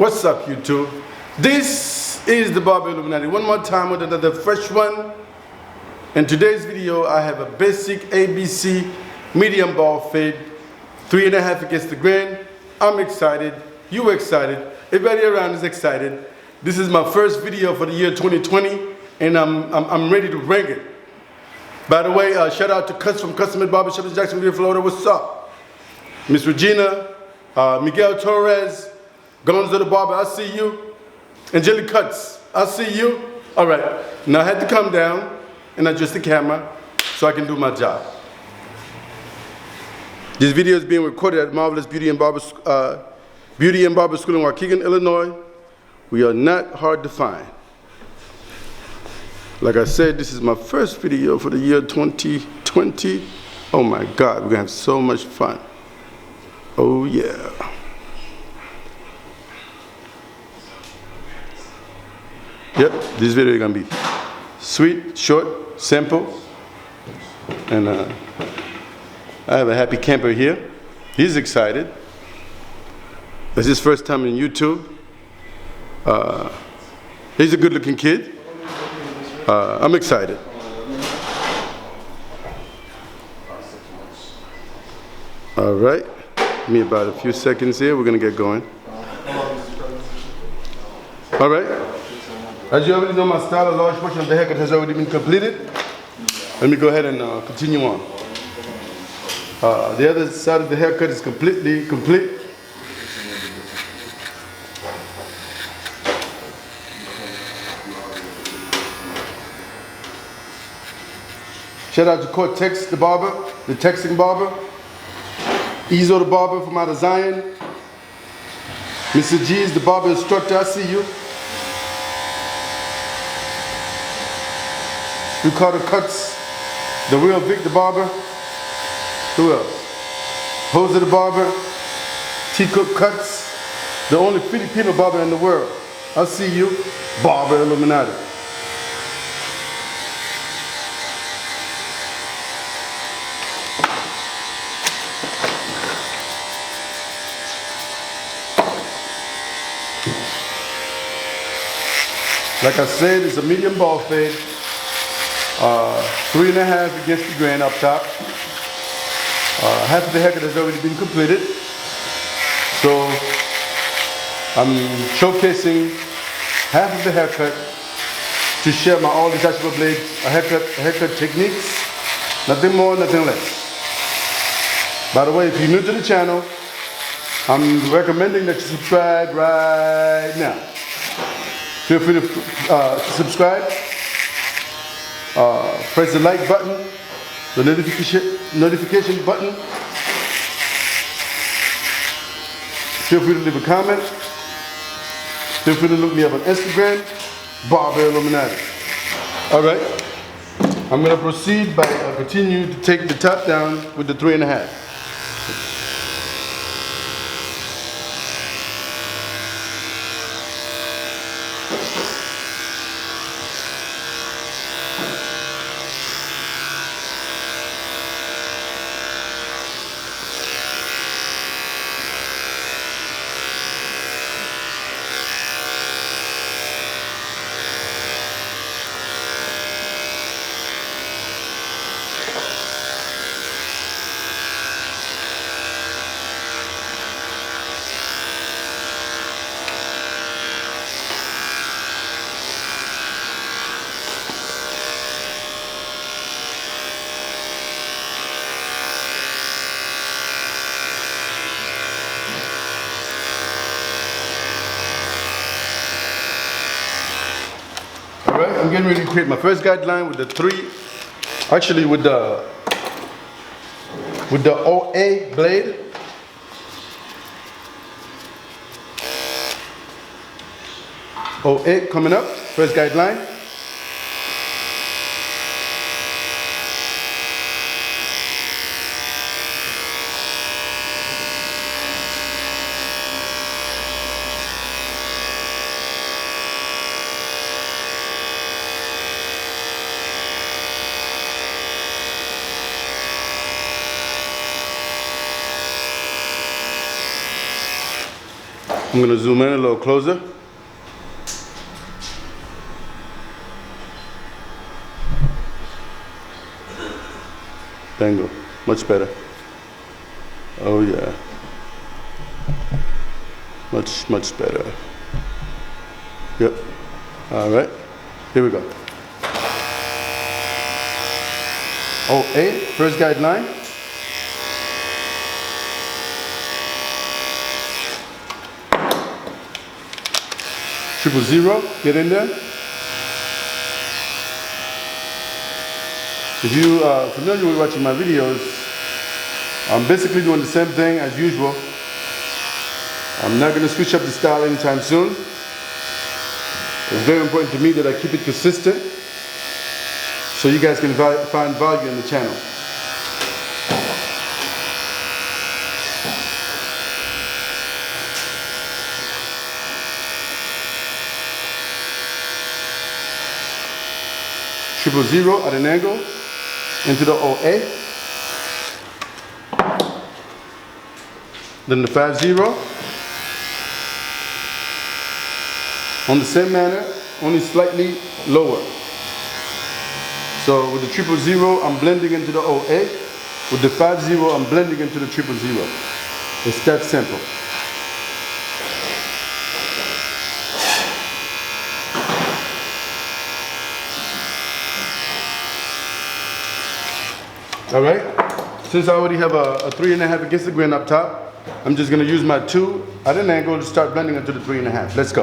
What's up, YouTube? This is the Barber Illuminati. One more time with another fresh one. In today's video, I have a basic ABC medium bald fade, 3.5 against the grain. I'm excited. You excited. Everybody around is excited. This is my first video for the year 2020, and I'm ready to bring it. By the way, shout out to Cuts from Custom Barbershop in Jacksonville, Florida. What's up? Miss Regina, Miguel Torres, Gonzo the Barber, I see you. Angelic Cuts, I see you. All right, now I had to come down and adjust the camera so I can do my job. This video is being recorded at Marvelous Beauty and Barber School in Waukegan, Illinois. We are not hard to find. Like I said, this is my first video for the year 2020. Oh my God, we're gonna have so much fun. Oh yeah. Yep, this video is gonna be sweet, short, simple. And I have a happy camper here. He's excited. It's his first time in YouTube. He's a good looking kid. I'm excited. All right, give me about a few seconds here. We're gonna get going. All right. As you already know, my style, a large portion of the haircut has already been completed. Let me go ahead and continue on. The other side of the haircut is completely complete. Shout out to Cortex the barber, the Texan barber. Ezo the barber from out of Zion. Mr. G is the barber instructor, I see you. Ricardo Cuts, the real Vic the barber. Who else? Jose the barber. T Cook Cuts, the only Filipino barber in the world. I see you, Barber Illuminati. Like I said, it's a medium bald fade. 3.5 against the grain up top. Half of the haircut has already been completed. So I'm showcasing half of the haircut to share my all detachable blade haircut techniques. Nothing more, nothing less. By the way, if you're new to the channel, I'm recommending that you subscribe right now. Feel free to subscribe. Press the like button, the notification button. Feel free to leave a comment. Feel free to look me up on Instagram, Barber Illuminati. All right, I'm going to proceed by continue to take the top down with the 3.5. Alright, I'm getting ready to create my first guideline with the with the OA blade. OA coming up, first guideline. I'm going to zoom in a little closer. Bingo. Much better. Oh yeah. Much, much better. Yep. All right. Here we go. OA, first guideline. Triple zero, get in there. If you are familiar with watching my videos, I'm basically doing the same thing as usual. I'm not going to switch up the style anytime soon. It's very important to me that I keep it consistent so you guys can find value in the channel. Triple zero at an angle into the OA. Then the 5-0. On the same manner, only slightly lower. So with the 000, I'm blending into the OA. With the 5-0, I'm blending into the 000. It's that simple. All right, since I already have a 3.5 against the grain up top, I'm just gonna use my 2 at an angle to start blending into the 3.5. Let's go.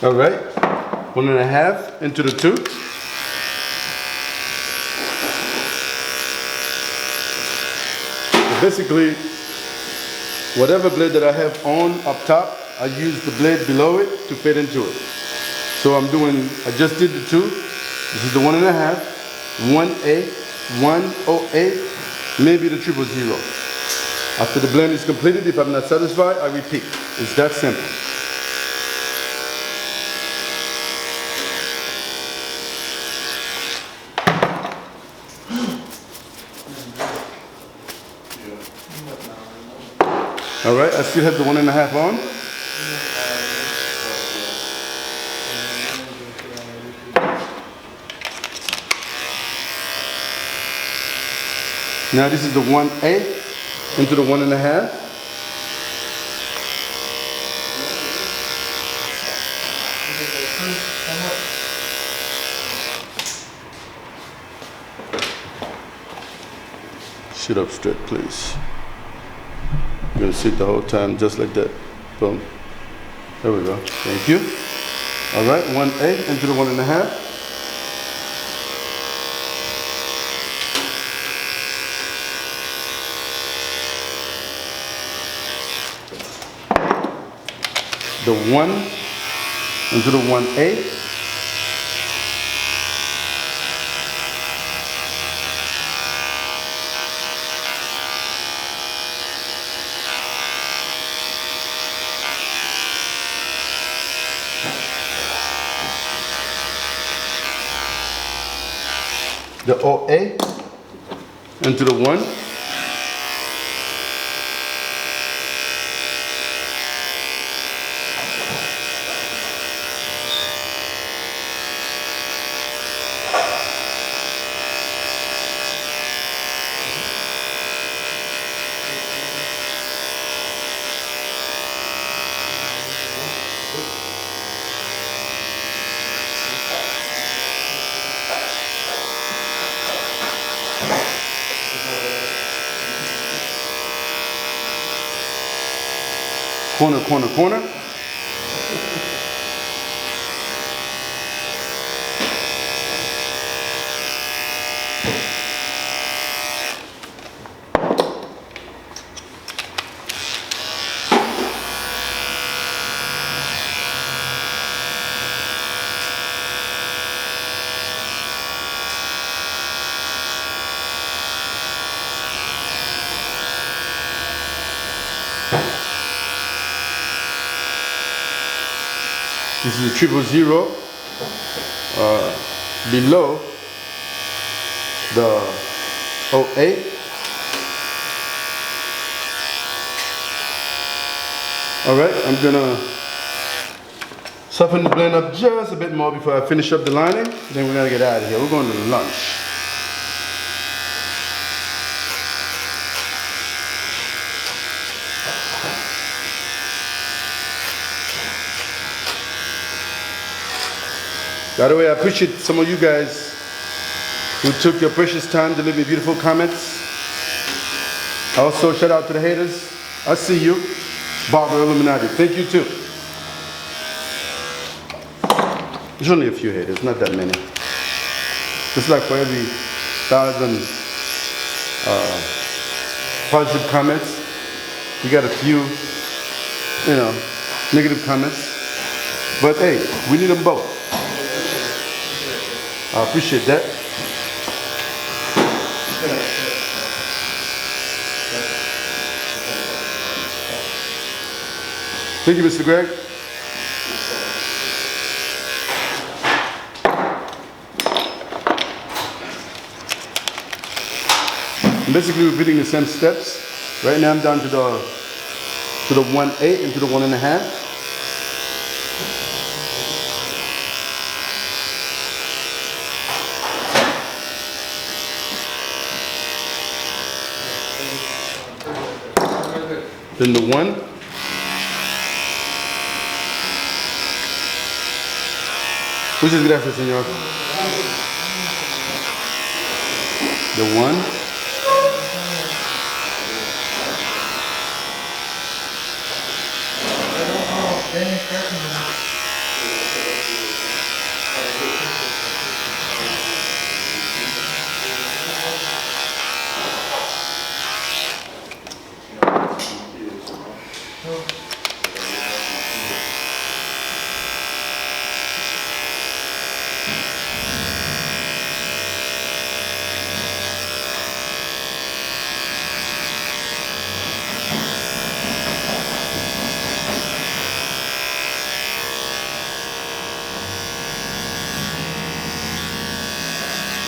All right, 1.5 into the 2. So basically, whatever blade that I have on up top, I use the blade below it to fit into it. So I just did the 2. This is the 1.5, 1A, 1 OA, maybe the 000. After the blend is completed, if I'm not satisfied, I repeat. It's that simple. All right, I still have the 1.5 on. Now this is the 1A into the 1.5. Sit up straight, please. You're going to sit the whole time just like that. Boom. There we go. Thank you. All right, 1A into the 1.5. The 1 into the 1A. The OA into the 1. Corner, corner, corner. This is a 000 below the 08. Alright, I'm gonna soften the blend up just a bit more before I finish up the lining. Then we're gonna get out of here. We're going to lunch. By the way, I appreciate some of you guys who took your precious time to leave me beautiful comments. Also, shout out to the haters. I see you. Barber Illuminati. Thank you too. There's only a few haters, not that many. It's like for every 1,000 positive comments, you got a few, negative comments. But hey, we need them both. I appreciate that. Thank you, Mr. Greg. I'm basically repeating the same steps. Right now I'm down to the 1/8 and to the 1.5. Then the 1. Muchas gracias, señor. The 1.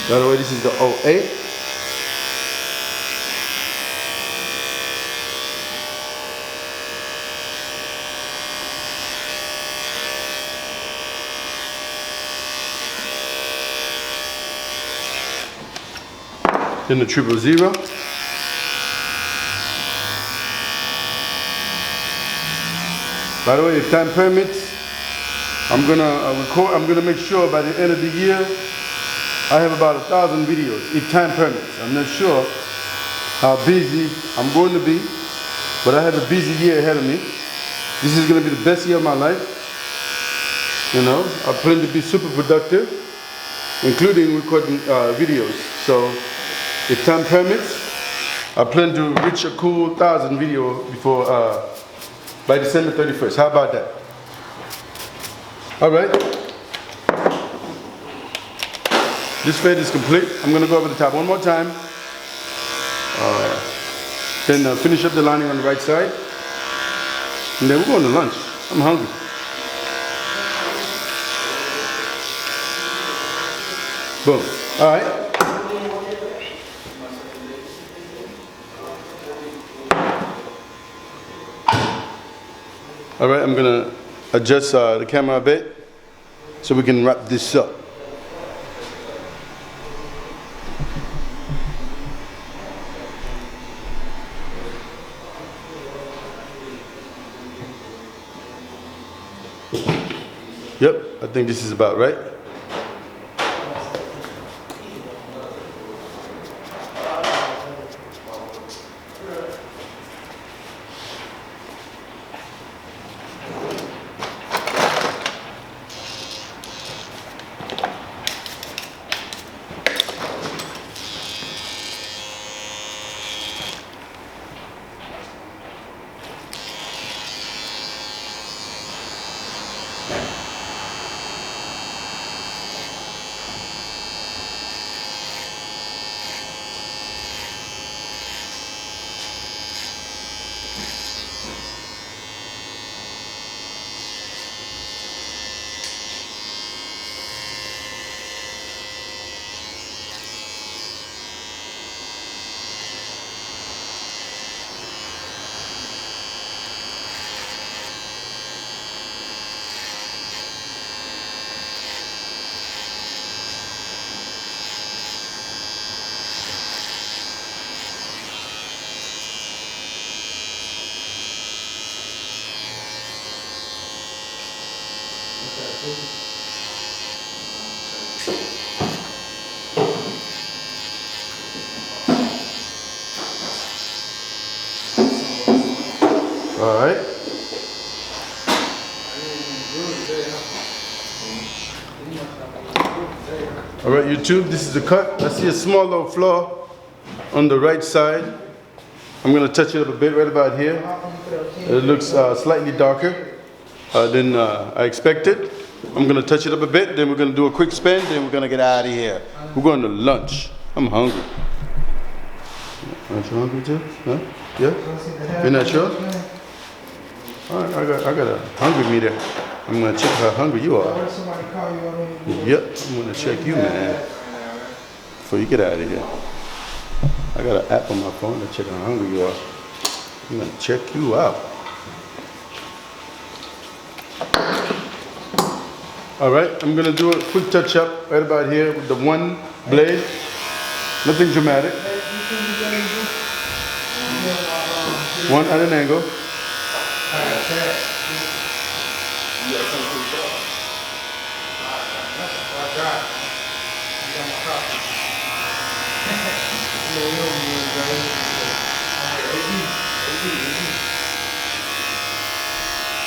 By the way, this is the 08. Then the 000. By the way, if time permits, I'm gonna make sure by the end of the year I have about 1,000 videos, if time permits. I'm not sure how busy I'm going to be, but I have a busy year ahead of me. This is going to be the best year of my life. I plan to be super productive, including recording videos. So, if time permits, I plan to reach a cool 1,000 video before by December 31st. How about that? All right. This fade is complete. I'm going to go over the top one more time. Then finish up the lining on the right side. And then we're going to lunch. I'm hungry. Boom. All right. All right, I'm going to adjust the camera a bit so we can wrap this up. Yep, I think this is about right. All right. All right, YouTube, this is the cut. I see a small little flaw on the right side. I'm gonna touch it up a bit right about here. It looks slightly darker than I expected. I'm gonna touch it up a bit, then we're gonna do a quick spin, then we're gonna get out of here. We're going to lunch. I'm hungry. Aren't you hungry too? Huh? Yeah? You're not sure? All right, I got a hungry meter. I'm gonna check how hungry you are. Yep, I'm gonna check you, man. Before you get out of here. I got an app on my phone to check how hungry you are. I'm gonna check you out. All right, I'm gonna do a quick touch up right about here with the one blade. Nothing dramatic. One at an angle.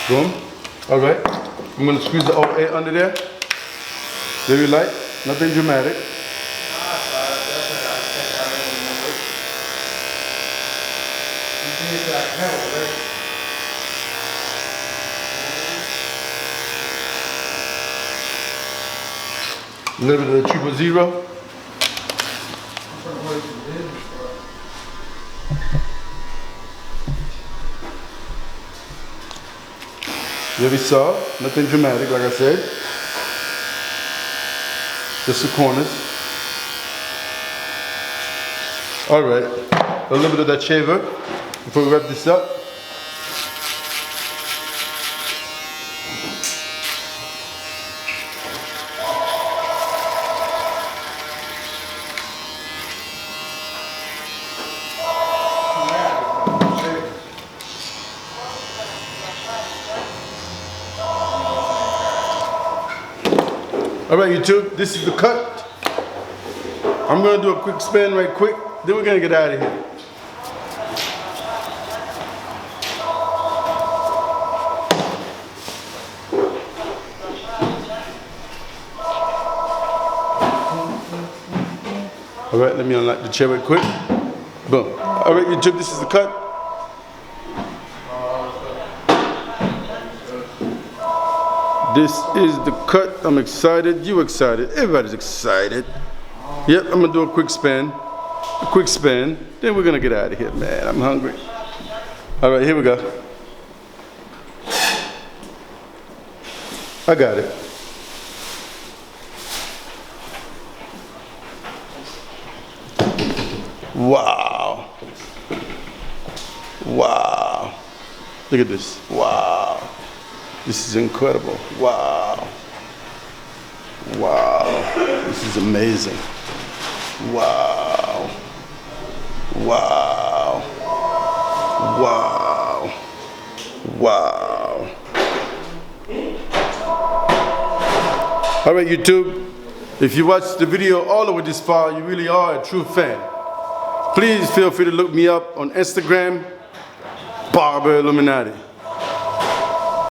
Boom. All right. I'm going to squeeze the OA under there. Very light. Nothing dramatic. A little bit of the 000. Very soft, nothing dramatic, like I said. Just the corners. All right, a little bit of that shaver before we wrap this up. All right, YouTube, this is the cut. I'm gonna do a quick spin right quick, then we're gonna get out of here. All right, let me unlock the chair right quick. Boom. All right, YouTube, this is the cut. This is the cut. I'm excited. You excited? Everybody's excited. Yep, I'm gonna do a quick spin. Then we're gonna get out of here, man. I'm hungry. All right, here we go. I got it. Wow. Wow. Look at this. Wow. This is incredible. Wow. Wow. This is amazing. Wow. Wow. Wow. Wow. All right, YouTube. If you watched the video all the way this far, you really are a true fan. Please feel free to look me up on Instagram, Barber Illuminati.